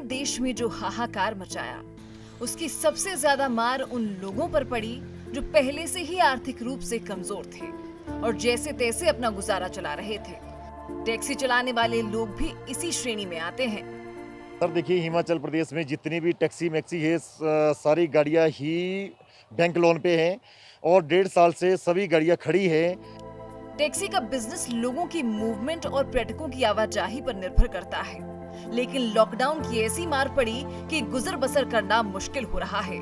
देश में जो हाहाकार मचाया, उसकी सबसे ज्यादा मार उन लोगों पर पड़ी जो पहले से ही आर्थिक रूप से कमजोर थे और जैसे तैसे अपना गुजारा चला रहे थे। टैक्सी चलाने वाले लोग भी इसी श्रेणी में आते हैं। सर देखिए, हिमाचल प्रदेश में जितनी भी टैक्सी मैक्सी है, सारी गाड़ियां ही बैंक लोन पे हैं और 1.5 साल से सभी गाड़ियां खड़ी है। टैक्सी का बिजनेस लोगों की मूवमेंट और पर्यटकों की आवाजाही पर निर्भर करता है, लेकिन लॉकडाउन की ऐसी मार पड़ी कि गुजर बसर करना मुश्किल हो रहा है।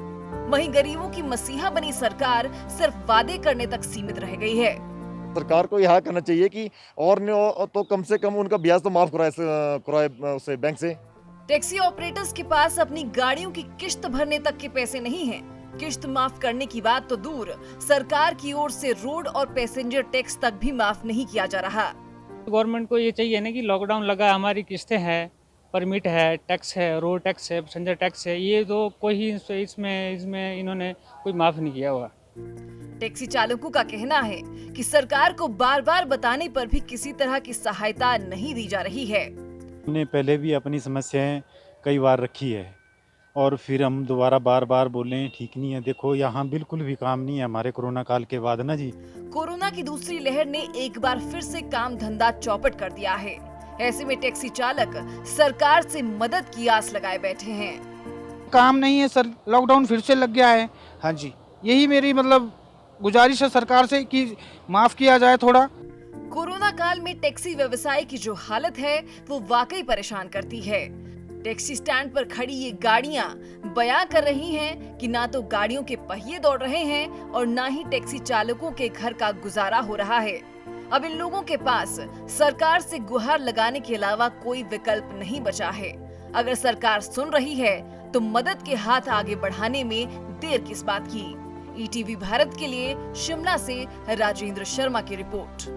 वहीं गरीबों की मसीहा बनी सरकार सिर्फ वादे करने तक सीमित रह गई है। सरकार को यह करना चाहिए कि और न तो कम से कम उनका ब्याज तो माफ कराए उसे बैंक से। टैक्सी ऑपरेटर्स के पास अपनी गाड़ियों की किश्त भरने तक के पैसे नहीं हैं। किश्त माफ करने की बात तो दूर, सरकार की ओर से रोड और पैसेंजर टैक्स तक भी माफ नहीं किया जा रहा। गवर्नमेंट को ये चाहिए ना कि लॉकडाउन लगा, हमारी किस्तें हैं, परमिट है, टैक्स है, रोड टैक्स है, पैसेंजर टैक्स है, ये तो कोई इसमें इन्होंने कोई माफ नहीं किया हुआ। टैक्सी चालकों का कहना है कि सरकार को बार बार बताने पर भी किसी तरह की सहायता नहीं दी जा रही है। हमने पहले भी अपनी समस्याएं कई बार रखी है और फिर हम दोबारा बार बार बोले ठीक नहीं है। देखो यहाँ बिल्कुल भी काम नहीं है हमारे कोरोना काल के बाद ना जी। कोरोना की दूसरी लहर ने एक बार फिर से काम धंधा चौपट कर दिया है। ऐसे में टैक्सी चालक सरकार से मदद की आस लगाए बैठे हैं। काम नहीं है सर, लॉकडाउन फिर से लग गया है। हाँ जी, यही मेरी गुजारिश है सरकार से कि माफ किया जाए थोड़ा। कोरोना काल में टैक्सी व्यवसाय की जो हालत है वो वाकई परेशान करती है। टैक्सी स्टैंड पर खड़ी ये गाड़ियां बयां कर रही हैं कि ना तो गाड़ियों के पहिए दौड़ रहे हैं और ना ही टैक्सी चालकों के घर का गुजारा हो रहा है। अब इन लोगों के पास सरकार से गुहार लगाने के अलावा कोई विकल्प नहीं बचा है। अगर सरकार सुन रही है तो मदद के हाथ आगे बढ़ाने में देर किस बात की। ईटीवी भारत के लिए शिमला से राजेंद्र शर्मा की रिपोर्ट।